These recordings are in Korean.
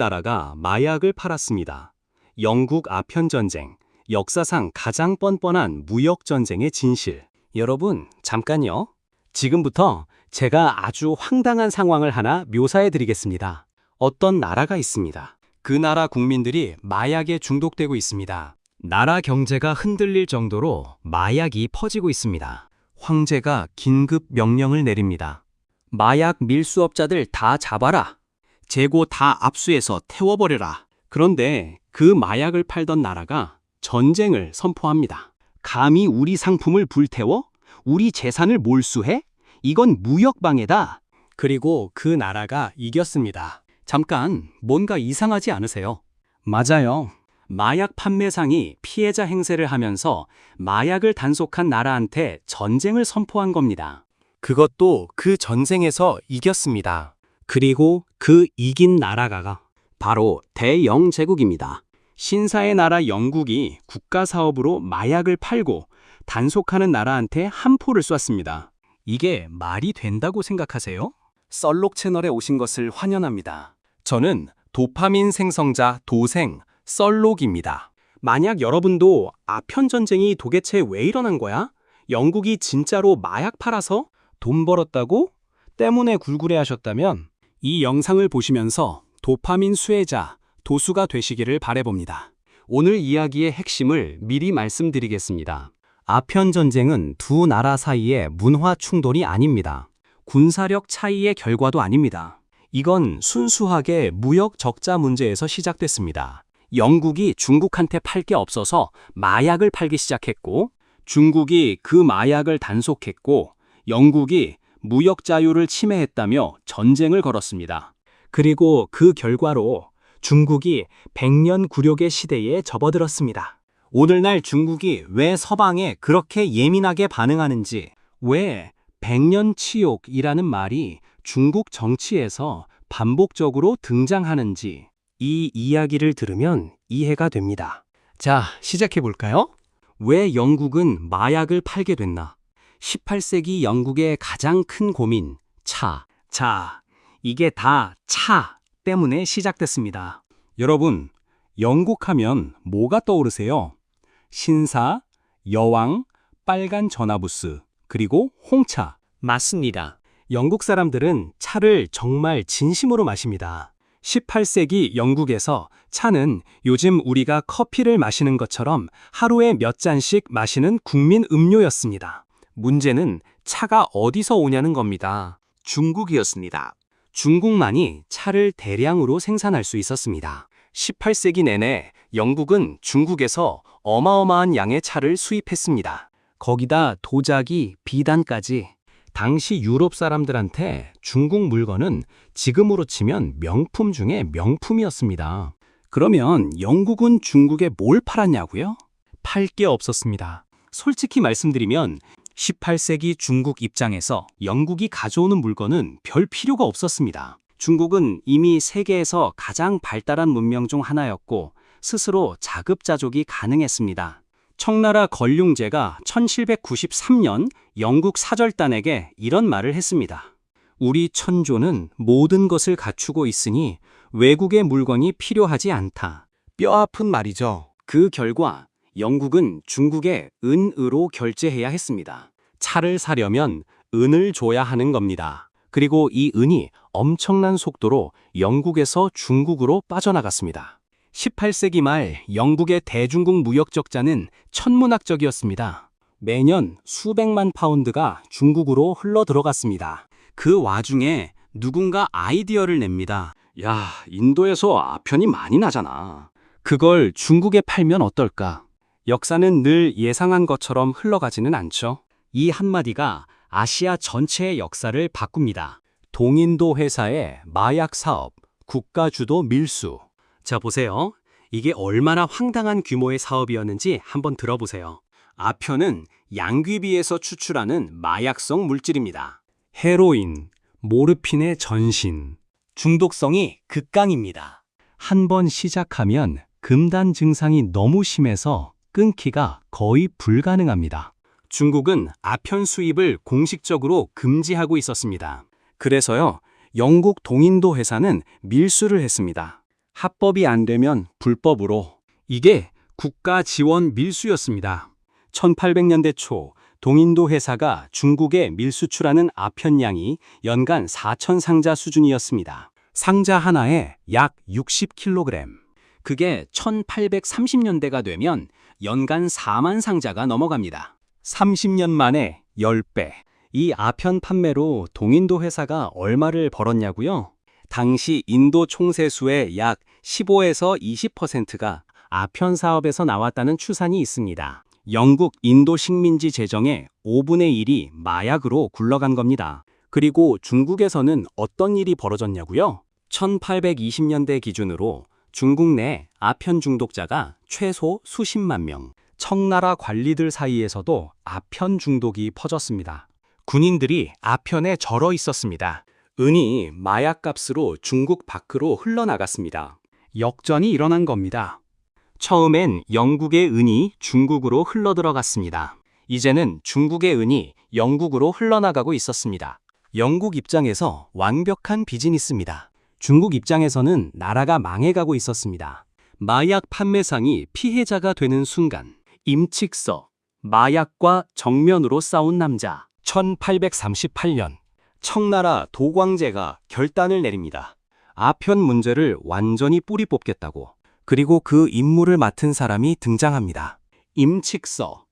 나라가 마약을 팔았습니다. 영국 아편전쟁, 역사상 가장 뻔뻔한 무역전쟁의 진실. 여러분, 잠깐요. 지금부터 제가 아주 황당한 상황을 하나 묘사해 드리겠습니다. 어떤 나라가 있습니다. 그 나라 국민들이 마약에 중독되고 있습니다. 나라 경제가 흔들릴 정도로 마약이 퍼지고 있습니다. 황제가 긴급 명령을 내립니다. 마약 밀수업자들 다 잡아라. 재고 다 압수해서 태워버려라. 그런데 그 마약을 팔던 나라가 전쟁을 선포합니다. 감히 우리 상품을 불태워? 우리 재산을 몰수해? 이건 무역방해다. 그리고 그 나라가 이겼습니다. 잠깐, 뭔가 이상하지 않으세요? 맞아요. 마약 판매상이 피해자 행세를 하면서 마약을 단속한 나라한테 전쟁을 선포한 겁니다. 그것도 그 전쟁에서 이겼습니다. 그리고 그 이긴 나라가 바로 대영제국입니다. 신사의 나라 영국이 국가사업으로 마약을 팔고 단속하는 나라한테 함포를 쐈습니다. 이게 말이 된다고 생각하세요? 썰록 채널에 오신 것을 환영합니다. 저는 도파민 생성자 도생 썰록입니다. 만약 여러분도 아편전쟁이 도대체 왜 일어난 거야? 영국이 진짜로 마약 팔아서 돈 벌었다고? 때문에 굴굴해하셨다면 이 영상을 보시면서 도파민 수혜자, 도수가 되시기를 바라봅니다. 오늘 이야기의 핵심을 미리 말씀드리겠습니다. 아편전쟁은 두 나라 사이의 문화 충돌이 아닙니다. 군사력 차이의 결과도 아닙니다. 이건 순수하게 무역 적자 문제에서 시작됐습니다. 영국이 중국한테 팔 게 없어서 마약을 팔기 시작했고, 중국이 그 마약을 단속했고, 영국이 무역 자유를 침해했다며 전쟁을 걸었습니다. 그리고 그 결과로 중국이 100년 굴욕의 시대에 접어들었습니다. 오늘날 중국이 왜 서방에 그렇게 예민하게 반응하는지, 왜 100년 치욕이라는 말이 중국 정치에서 반복적으로 등장하는지 이 이야기를 들으면 이해가 됩니다. 자, 시작해 볼까요? 왜 영국은 마약을 팔게 됐나? 18세기 영국의 가장 큰 고민, 차. 자, 이게 다 차 때문에 시작됐습니다. 여러분, 영국 하면 뭐가 떠오르세요? 신사, 여왕, 빨간 전화부스, 그리고 홍차. 맞습니다. 영국 사람들은 차를 정말 진심으로 마십니다. 18세기 영국에서 차는 요즘 우리가 커피를 마시는 것처럼 하루에 몇 잔씩 마시는 국민 음료였습니다. 문제는 차가 어디서 오냐는 겁니다. 중국이었습니다. 중국만이 차를 대량으로 생산할 수 있었습니다. 18세기 내내 영국은 중국에서 어마어마한 양의 차를 수입했습니다. 거기다 도자기, 비단까지. 당시 유럽 사람들한테 중국 물건은 지금으로 치면 명품 중에 명품이었습니다. 그러면 영국은 중국에 뭘 팔았냐고요? 팔 게 없었습니다. 솔직히 말씀드리면 18세기 중국 입장에서 영국이 가져오는 물건은 별 필요가 없었습니다. 중국은 이미 세계에서 가장 발달한 문명 중 하나였고 스스로 자급자족이 가능했습니다. 청나라 건륭제가 1793년 영국 사절단에게 이런 말을 했습니다. 우리 천조는 모든 것을 갖추고 있으니 외국의 물건이 필요하지 않다. 뼈아픈 말이죠. 그 결과 영국은 중국에 은으로 결제해야 했습니다. 차를 사려면 은을 줘야 하는 겁니다. 그리고 이 은이 엄청난 속도로 영국에서 중국으로 빠져나갔습니다. 18세기 말 영국의 대중국 무역 적자는 천문학적이었습니다. 매년 수백만 파운드가 중국으로 흘러 들어갔습니다. 그 와중에 누군가 아이디어를 냅니다. 야, 인도에서 아편이 많이 나잖아. 그걸 중국에 팔면 어떨까? 역사는 늘 예상한 것처럼 흘러가지는 않죠. 이 한마디가 아시아 전체의 역사를 바꿉니다. 동인도 회사의 마약 사업, 국가주도 밀수. 자, 보세요. 이게 얼마나 황당한 규모의 사업이었는지 한번 들어보세요. 아편은 양귀비에서 추출하는 마약성 물질입니다. 헤로인, 모르핀의 전신. 중독성이 극강입니다. 한 번 시작하면 금단 증상이 너무 심해서 끊기가 거의 불가능합니다. 중국은 아편 수입을 공식적으로 금지하고 있었습니다. 그래서요, 영국 동인도 회사는 밀수를 했습니다. 합법이 안 되면 불법으로. 이게 국가 지원 밀수였습니다. 1800년대 초 동인도 회사가 중국에 밀수출하는 아편량이 연간 4천 상자 수준이었습니다. 상자 하나에 약 60kg. 그게 1830년대가 되면 연간 4만 상자가 넘어갑니다. 30년 만에 10배. 이 아편 판매로 동인도 회사가 얼마를 벌었냐고요? 당시 인도 총세수의 약 15에서 20%가 아편 사업에서 나왔다는 추산이 있습니다. 영국 인도 식민지 재정의 5분의 1이 마약으로 굴러간 겁니다. 그리고 중국에서는 어떤 일이 벌어졌냐고요? 1820년대 기준으로 중국 내 아편 중독자가 최소 수십만 명. 청나라 관리들 사이에서도 아편 중독이 퍼졌습니다. 군인들이 아편에 절어 있었습니다. 은이 마약값으로 중국 밖으로 흘러나갔습니다. 역전이 일어난 겁니다. 처음엔 영국의 은이 중국으로 흘러들어갔습니다. 이제는 중국의 은이 영국으로 흘러나가고 있었습니다. 영국 입장에서 완벽한 비즈니스입니다. 중국 입장에서는 나라가 망해가고 있었습니다. 마약 판매상이 피해자가 되는 순간, 임칙서, 마약과 정면으로 싸운 남자. 1838년, 청나라 도광제가 결단을 내립니다. 아편 문제를 완전히 뿌리 뽑겠다고. 그리고 그 임무를 맡은 사람이 등장합니다. 임칙서,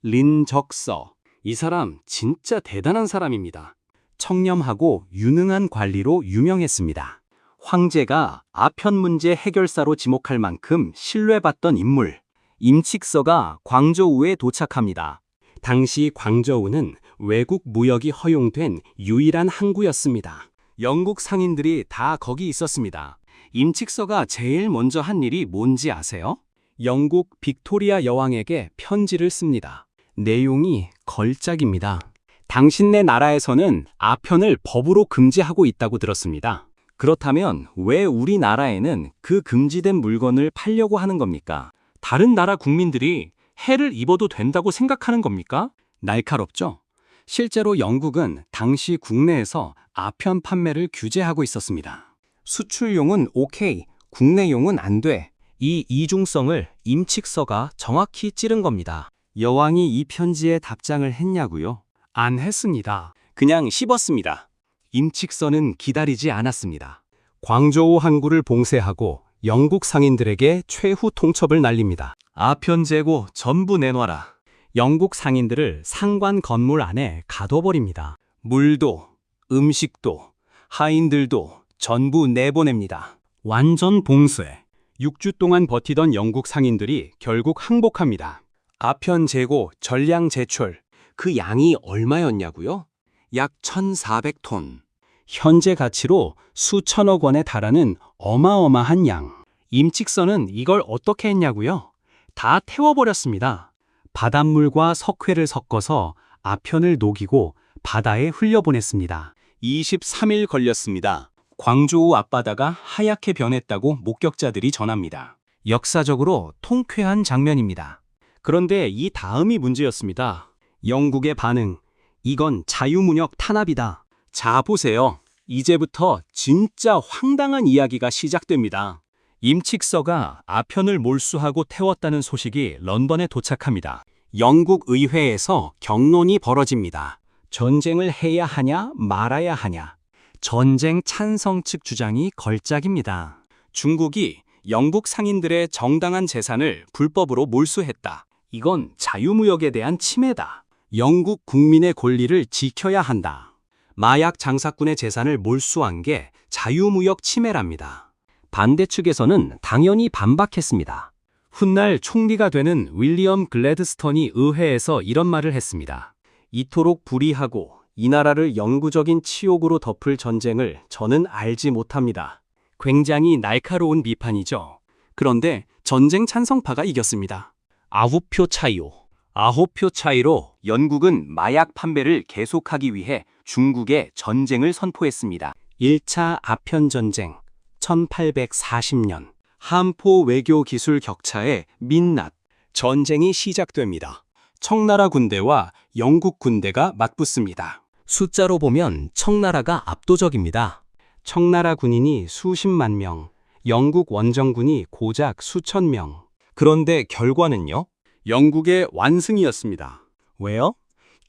린적서. 이 사람 진짜 대단한 사람입니다. 청렴하고 유능한 관리로 유명했습니다. 황제가 아편 문제 해결사로 지목할 만큼 신뢰받던 인물. 임칙서가 광저우에 도착합니다. 당시 광저우는 외국 무역이 허용된 유일한 항구였습니다. 영국 상인들이 다 거기 있었습니다. 임칙서가 제일 먼저 한 일이 뭔지 아세요? 영국 빅토리아 여왕에게 편지를 씁니다. 내용이 걸작입니다. 당신네 나라에서는 아편을 법으로 금지하고 있다고 들었습니다. 그렇다면 왜 우리나라에는 그 금지된 물건을 팔려고 하는 겁니까? 다른 나라 국민들이 해를 입어도 된다고 생각하는 겁니까? 날카롭죠? 실제로 영국은 당시 국내에서 아편 판매를 규제하고 있었습니다. 수출용은 오케이, 국내용은 안 돼. 이 이중성을 임칙서가 정확히 찌른 겁니다. 여왕이 이 편지에 답장을 했냐고요? 안 했습니다. 그냥 씹었습니다. 임칙서는 기다리지 않았습니다. 광저우 항구를 봉쇄하고 영국 상인들에게 최후 통첩을 날립니다. 아편 재고 전부 내놔라. 영국 상인들을 상관 건물 안에 가둬버립니다. 물도, 음식도, 하인들도 전부 내보냅니다. 완전 봉쇄. 6주 동안 버티던 영국 상인들이 결국 항복합니다. 아편 재고 전량 제출. 그 양이 얼마였냐고요? 약 1,400톤. 현재 가치로 수천억 원에 달하는 어마어마한 양. 임칙서는 이걸 어떻게 했냐고요? 다 태워버렸습니다. 바닷물과 석회를 섞어서 아편을 녹이고 바다에 흘려보냈습니다. 23일 걸렸습니다. 광저우 앞바다가 하얗게 변했다고 목격자들이 전합니다. 역사적으로 통쾌한 장면입니다. 그런데 이 다음이 문제였습니다. 영국의 반응. 이건 자유무역 탄압이다. 자, 보세요. 이제부터 진짜 황당한 이야기가 시작됩니다. 임칙서가 아편을 몰수하고 태웠다는 소식이 런던에 도착합니다. 영국 의회에서 경론이 벌어집니다. 전쟁을 해야 하냐 말아야 하냐. 전쟁 찬성 측 주장이 걸작입니다. 중국이 영국 상인들의 정당한 재산을 불법으로 몰수했다. 이건 자유무역에 대한 침해다. 영국 국민의 권리를 지켜야 한다. 마약 장사꾼의 재산을 몰수한 게 자유무역 침해랍니다. 반대 측에서는 당연히 반박했습니다. 훗날 총리가 되는 윌리엄 글래드스턴이 의회에서 이런 말을 했습니다. 이토록 불의하고 이 나라를 영구적인 치욕으로 덮을 전쟁을 저는 알지 못합니다. 굉장히 날카로운 비판이죠. 그런데 전쟁 찬성파가 이겼습니다. 9표 차이요. 9표 차이로 영국은 마약 판매를 계속하기 위해 중국에 전쟁을 선포했습니다. 1차 아편 전쟁 1840년. 한포 외교 기술 격차의 민낯. 전쟁이 시작됩니다. 청나라 군대와 영국 군대가 맞붙습니다. 숫자로 보면 청나라가 압도적입니다. 청나라 군인이 수십만 명, 영국 원정군이 고작 수천 명. 그런데 결과는요? 영국의 완승이었습니다. 왜요?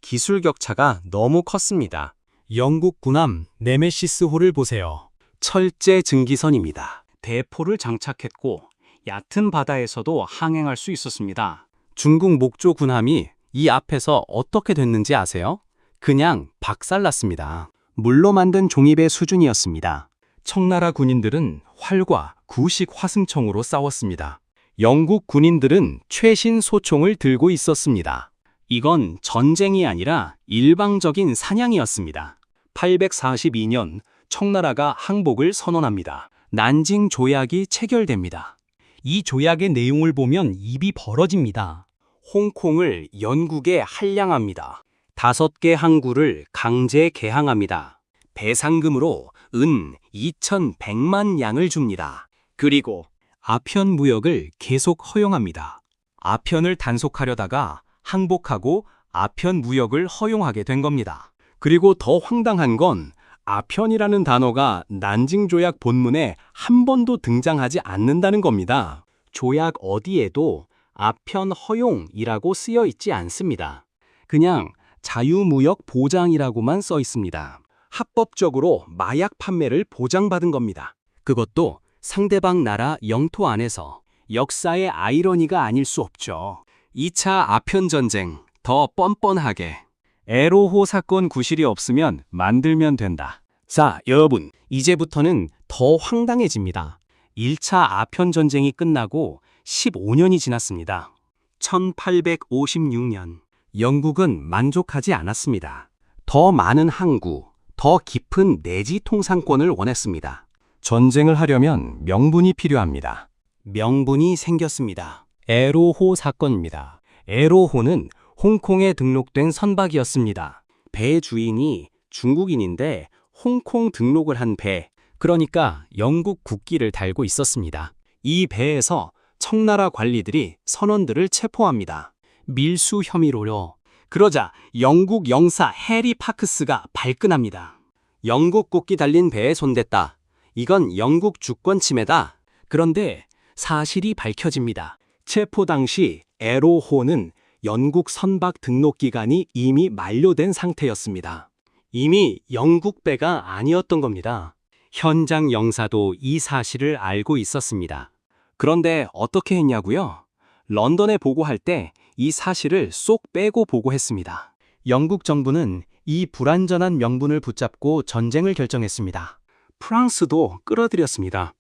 기술 격차가 너무 컸습니다. 영국 군함 네메시스호를 보세요. 철제 증기선입니다. 대포를 장착했고 얕은 바다에서도 항행할 수 있었습니다. 중국 목조 군함이 이 앞에서 어떻게 됐는지 아세요? 그냥 박살났습니다. 물로 만든 종이배 수준이었습니다. 청나라 군인들은 활과 구식 화승총으로 싸웠습니다. 영국 군인들은 최신 소총을 들고 있었습니다. 이건 전쟁이 아니라 일방적인 사냥이었습니다. 842년 청나라가 항복을 선언합니다. 난징 조약이 체결됩니다. 이 조약의 내용을 보면 입이 벌어집니다. 홍콩을 영국에 할량합니다. 5개 항구를 강제 개항합니다. 배상금으로 은 2,100만 양을 줍니다. 그리고 아편 무역을 계속 허용합니다. 아편을 단속하려다가 항복하고 아편 무역을 허용하게 된 겁니다. 그리고 더 황당한 건 아편이라는 단어가 난징 조약 본문에 한 번도 등장하지 않는다는 겁니다. 조약 어디에도 아편 허용이라고 쓰여 있지 않습니다. 그냥 자유무역 보장이라고만 써 있습니다. 합법적으로 마약 판매를 보장받은 겁니다. 그것도 상대방 나라 영토 안에서. 역사의 아이러니가 아닐 수 없죠. 2차 아편 전쟁, 더 뻔뻔하게. 에로호 사건 구실이 없으면 만들면 된다. 자, 여러분, 이제부터는 더 황당해집니다. 1차 아편 전쟁이 끝나고 15년이 지났습니다. 1856년. 영국은 만족하지 않았습니다. 더 많은 항구, 더 깊은 내지 통상권을 원했습니다. 전쟁을 하려면 명분이 필요합니다. 명분이 생겼습니다. 에로호 사건입니다. 에로호는 홍콩에 등록된 선박이었습니다. 배 주인이 중국인인데 홍콩 등록을 한 배, 그러니까 영국 국기를 달고 있었습니다. 이 배에서 청나라 관리들이 선원들을 체포합니다. 밀수 혐의로요. 그러자 영국 영사 해리 파크스가 발끈합니다. 영국 국기 달린 배에 손댔다. 이건 영국 주권 침해다. 그런데 사실이 밝혀집니다. 체포 당시 에로호는 영국 선박 등록 기간이 이미 만료된 상태였습니다. 이미 영국 배가 아니었던 겁니다. 현장 영사도 이 사실을 알고 있었습니다. 그런데 어떻게 했냐고요? 런던에 보고할 때 이 사실을 쏙 빼고 보고했습니다. 영국 정부는 이 불완전한 명분을 붙잡고 전쟁을 결정했습니다. 프랑스도 끌어들였습니다.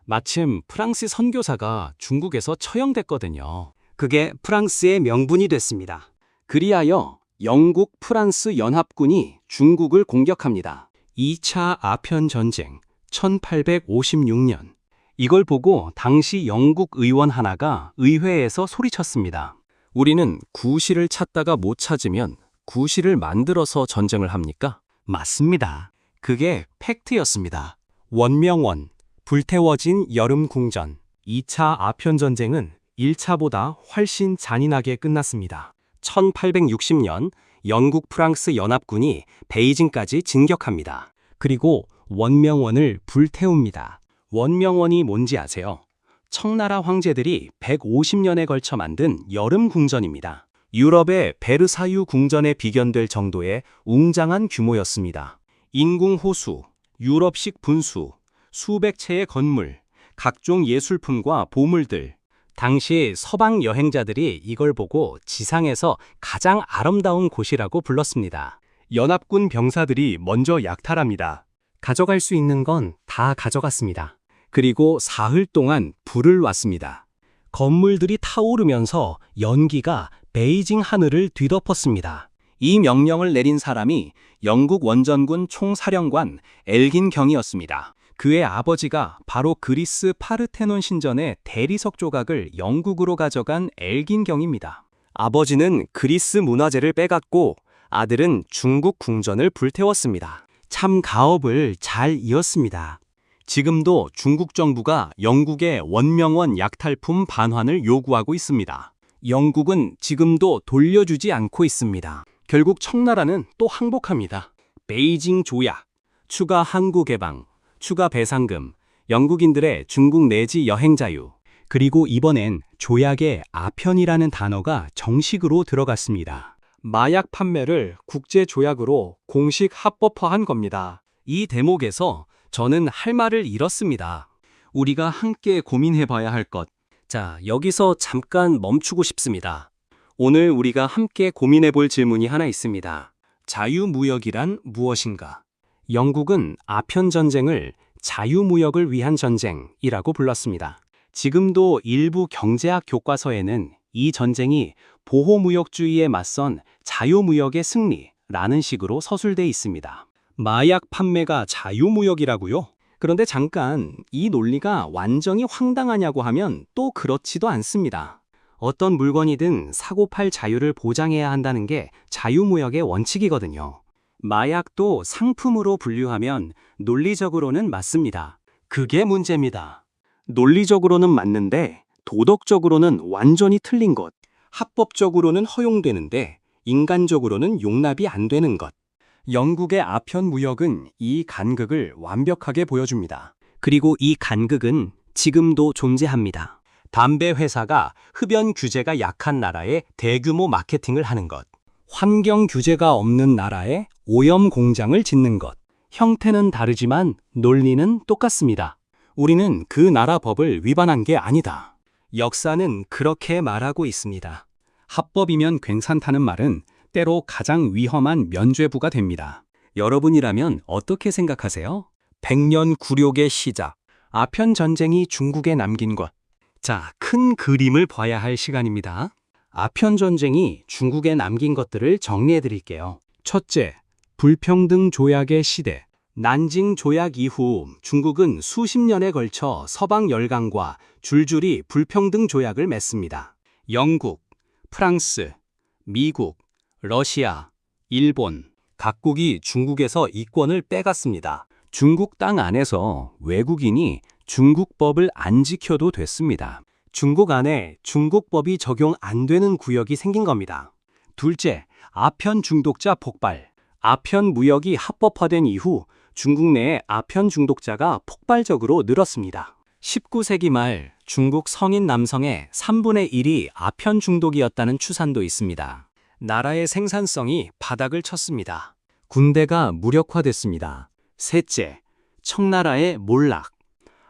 마침 프랑스 선교사가 중국에서 처형됐거든요. 그게 프랑스의 명분이 됐습니다. 그리하여 영국 프랑스 연합군이 중국을 공격합니다. 2차 아편 전쟁 1856년. 이걸 보고 당시 영국 의원 하나가 의회에서 소리쳤습니다. 우리는 구실을 찾다가 못 찾으면 구실을 만들어서 전쟁을 합니까? 맞습니다. 그게 팩트였습니다. 원명원, 불태워진 여름 궁전. 2차 아편 전쟁은 1차보다 훨씬 잔인하게 끝났습니다. 1860년 영국 프랑스 연합군이 베이징까지 진격합니다. 그리고 원명원을 불태웁니다. 원명원이 뭔지 아세요? 청나라 황제들이 150년에 걸쳐 만든 여름 궁전입니다. 유럽의 베르사유 궁전에 비견될 정도의 웅장한 규모였습니다. 인공 호수, 유럽식 분수, 수백 채의 건물, 각종 예술품과 보물들. 당시 서방 여행자들이 이걸 보고 지상에서 가장 아름다운 곳이라고 불렀습니다. 연합군 병사들이 먼저 약탈합니다. 가져갈 수 있는 건 다 가져갔습니다. 그리고 사흘 동안 불을 놨습니다. 건물들이 타오르면서 연기가 베이징 하늘을 뒤덮었습니다. 이 명령을 내린 사람이 영국 원전군 총사령관 엘긴 경이었습니다. 그의 아버지가 바로 그리스 파르테논 신전의 대리석 조각을 영국으로 가져간 엘긴 경입니다. 아버지는 그리스 문화재를 빼갔고 아들은 중국 궁전을 불태웠습니다. 참 가업을 잘 이었습니다. 지금도 중국 정부가 영국의 원명원 약탈품 반환을 요구하고 있습니다. 영국은 지금도 돌려주지 않고 있습니다. 결국 청나라는 또 항복합니다. 베이징 조약, 추가 항구 개방, 추가 배상금, 영국인들의 중국 내지 여행 자유. 그리고 이번엔 조약에 아편이라는 단어가 정식으로 들어갔습니다. 마약 판매를 국제 조약으로 공식 합법화한 겁니다. 이 대목에서 저는 할 말을 잃었습니다. 우리가 함께 고민해 봐야 할 것. 자, 여기서 잠깐 멈추고 싶습니다. 오늘 우리가 함께 고민해 볼 질문이 하나 있습니다. 자유무역이란 무엇인가? 영국은 아편 전쟁을 자유무역을 위한 전쟁이라고 불렀습니다. 지금도 일부 경제학 교과서에는 이 전쟁이 보호무역주의에 맞선 자유무역의 승리라는 식으로 서술돼 있습니다. 마약 판매가 자유무역이라고요? 그런데 잠깐 이 논리가 완전히 황당하냐고 하면 또 그렇지도 않습니다. 어떤 물건이든 사고 팔 자유를 보장해야 한다는 게 자유무역의 원칙이거든요. 마약도 상품으로 분류하면 논리적으로는 맞습니다. 그게 문제입니다. 논리적으로는 맞는데 도덕적으로는 완전히 틀린 것. 합법적으로는 허용되는데 인간적으로는 용납이 안 되는 것. 영국의 아편 무역은 이 간극을 완벽하게 보여줍니다. 그리고 이 간극은 지금도 존재합니다. 담배 회사가 흡연 규제가 약한 나라에 대규모 마케팅을 하는 것. 환경 규제가 없는 나라에 오염 공장을 짓는 것. 형태는 다르지만 논리는 똑같습니다. 우리는 그 나라 법을 위반한 게 아니다. 역사는 그렇게 말하고 있습니다. 합법이면 괜찮다는 말은 때로 가장 위험한 면죄부가 됩니다. 여러분이라면 어떻게 생각하세요? 100년 굴욕의 시작. 아편 전쟁이 중국에 남긴 것. 자, 큰 그림을 봐야 할 시간입니다. 아편 전쟁이 중국에 남긴 것들을 정리해 드릴게요. 첫째, 불평등 조약의 시대. 난징 조약 이후 중국은 수십 년에 걸쳐 서방 열강과 줄줄이 불평등 조약을 맺습니다. 영국, 프랑스, 미국, 러시아, 일본, 각국이 중국에서 이권을 빼갔습니다. 중국 땅 안에서 외국인이 중국법을 안 지켜도 됐습니다. 중국 안에 중국법이 적용 안 되는 구역이 생긴 겁니다. 둘째, 아편 중독자 폭발. 아편 무역이 합법화된 이후 중국 내에 아편 중독자가 폭발적으로 늘었습니다. 19세기 말 중국 성인 남성의 3분의 1이 아편 중독이었다는 추산도 있습니다. 나라의 생산성이 바닥을 쳤습니다. 군대가 무력화됐습니다. 셋째, 청나라의 몰락.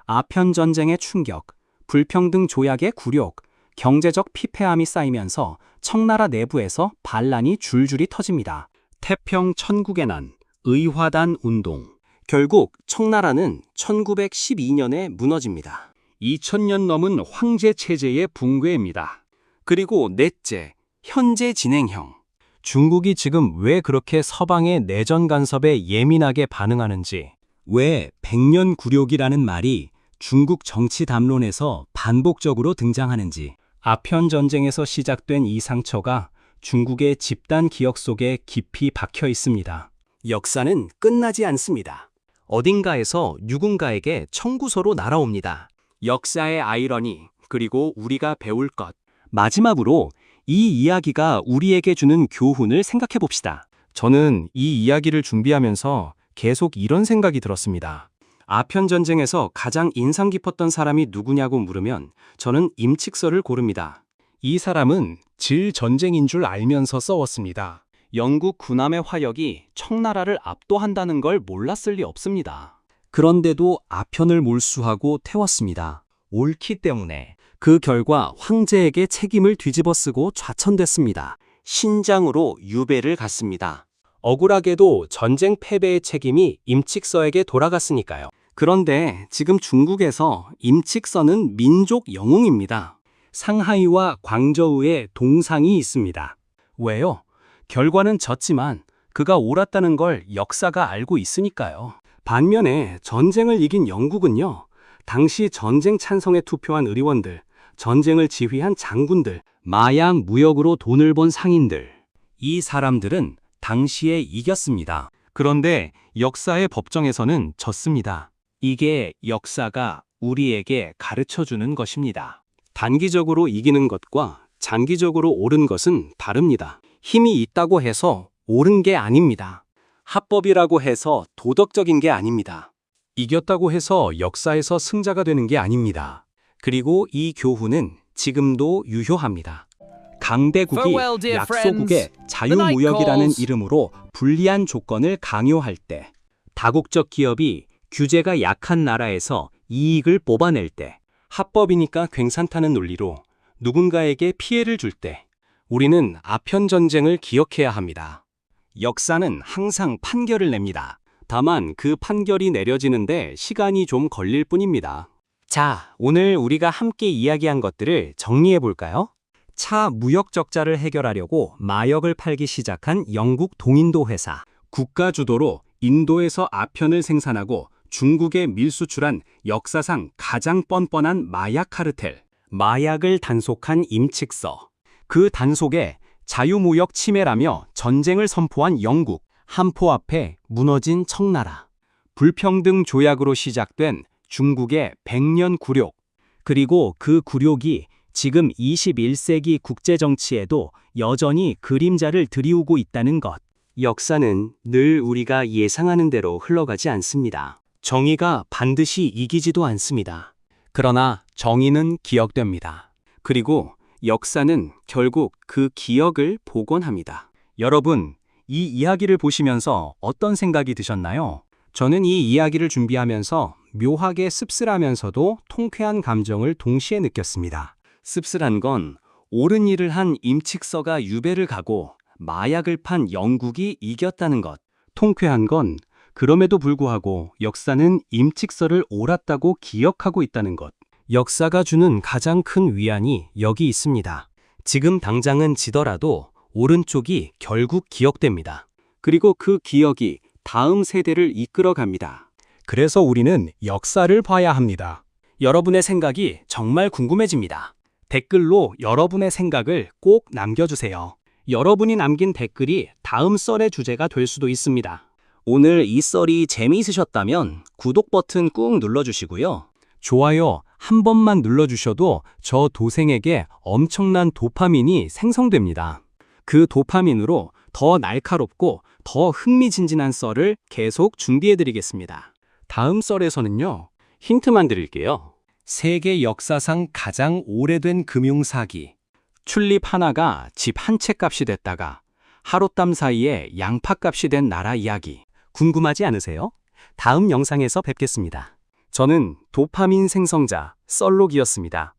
아편 전쟁의 충격, 불평등 조약의 굴욕, 경제적 피폐함이 쌓이면서 청나라 내부에서 반란이 줄줄이 터집니다. 태평 천국의 난, 의화단 운동. 결국 청나라는 1912년에 무너집니다. 2000년 넘은 황제 체제의 붕괴입니다. 그리고 넷째, 현재 진행형. 중국이 지금 왜 그렇게 서방의 내전 간섭에 예민하게 반응하는지, 왜 100년 굴욕이라는 말이 중국 정치 담론에서 반복적으로 등장하는지, 아편 전쟁에서 시작된 이 상처가 중국의 집단 기억 속에 깊이 박혀 있습니다. 역사는 끝나지 않습니다. 어딘가에서 누군가에게 청구서로 날아옵니다. 역사의 아이러니, 그리고 우리가 배울 것. 마지막으로 이 이야기가 우리에게 주는 교훈을 생각해 봅시다. 저는 이 이야기를 준비하면서 계속 이런 생각이 들었습니다. 아편 전쟁에서 가장 인상 깊었던 사람이 누구냐고 물으면 저는 임칙서를 고릅니다. 이 사람은 질 전쟁인 줄 알면서 싸웠습니다. 영국 군함의 화력이 청나라를 압도한다는 걸 몰랐을 리 없습니다. 그런데도 아편을 몰수하고 태웠습니다. 옳기 때문에. 그 결과 황제에게 책임을 뒤집어 쓰고 좌천됐습니다. 신장으로 유배를 갔습니다. 억울하게도 전쟁 패배의 책임이 임칙서에게 돌아갔으니까요. 그런데 지금 중국에서 임칙서는 민족 영웅입니다. 상하이와 광저우에 동상이 있습니다. 왜요? 결과는 졌지만 그가 옳았다는 걸 역사가 알고 있으니까요. 반면에 전쟁을 이긴 영국은요, 당시 전쟁 찬성에 투표한 의원들, 전쟁을 지휘한 장군들, 마약 무역으로 돈을 번 상인들, 이 사람들은 당시에 이겼습니다. 그런데 역사의 법정에서는 졌습니다. 이게 역사가 우리에게 가르쳐주는 것입니다. 단기적으로 이기는 것과 장기적으로 옳은 것은 다릅니다. 힘이 있다고 해서 옳은 게 아닙니다. 합법이라고 해서 도덕적인 게 아닙니다. 이겼다고 해서 역사에서 승자가 되는 게 아닙니다. 그리고 이 교훈은 지금도 유효합니다. 강대국이 Farewell, dear 약소국의 friends. 자유무역이라는 The night 이름으로 불리한 조건을 강요할 때, 다국적 기업이 규제가 약한 나라에서 이익을 뽑아낼 때, 합법이니까 괜찮다는 논리로 누군가에게 피해를 줄 때, 우리는 아편 전쟁을 기억해야 합니다. 역사는 항상 판결을 냅니다. 다만 그 판결이 내려지는데 시간이 좀 걸릴 뿐입니다. 자, 오늘 우리가 함께 이야기한 것들을 정리해 볼까요? 차 무역 적자를 해결하려고 마역을 팔기 시작한 영국 동인도 회사. 국가 주도로 인도에서 아편을 생산하고 중국에 밀수출한 역사상 가장 뻔뻔한 마약 카르텔. 마약을 단속한 임칙서. 그 단속에 자유무역 침해라며 전쟁을 선포한 영국. 한포 앞에 무너진 청나라. 불평등 조약으로 시작된 중국의 100년 굴욕. 그리고 그 굴욕이 지금 21세기 국제정치에도 여전히 그림자를 드리우고 있다는 것. 역사는 늘 우리가 예상하는 대로 흘러가지 않습니다. 정의가 반드시 이기지도 않습니다. 그러나 정의는 기억됩니다. 그리고 역사는 결국 그 기억을 복원합니다. 여러분, 이 이야기를 보시면서 어떤 생각이 드셨나요? 저는 이 이야기를 준비하면서 묘하게 씁쓸하면서도 통쾌한 감정을 동시에 느꼈습니다. 씁쓸한 건 옳은 일을 한 임칙서가 유배를 가고 마약을 판 영국이 이겼다는 것. 통쾌한 건 그럼에도 불구하고 역사는 임칙서를 옳았다고 기억하고 있다는 것. 역사가 주는 가장 큰 위안이 여기 있습니다. 지금 당장은 지더라도 오른쪽이 결국 기억됩니다. 그리고 그 기억이 다음 세대를 이끌어 갑니다. 그래서 우리는 역사를 봐야 합니다. 여러분의 생각이 정말 궁금해집니다. 댓글로 여러분의 생각을 꼭 남겨주세요. 여러분이 남긴 댓글이 다음 썰의 주제가 될 수도 있습니다. 오늘 이 썰이 재미있으셨다면 구독 버튼 꾹 눌러주시고요. 좋아요 한 번만 눌러주셔도 저 도생에게 엄청난 도파민이 생성됩니다. 그 도파민으로 더 날카롭고 더 흥미진진한 썰을 계속 준비해드리겠습니다. 다음 썰에서는요, 힌트만 드릴게요. 세계 역사상 가장 오래된 금융사기. 출립 하나가 집 한 채 값이 됐다가 하룻밤 사이에 양파 값이 된 나라 이야기. 궁금하지 않으세요? 다음 영상에서 뵙겠습니다. 저는 도파민 생성자 썰록이었습니다.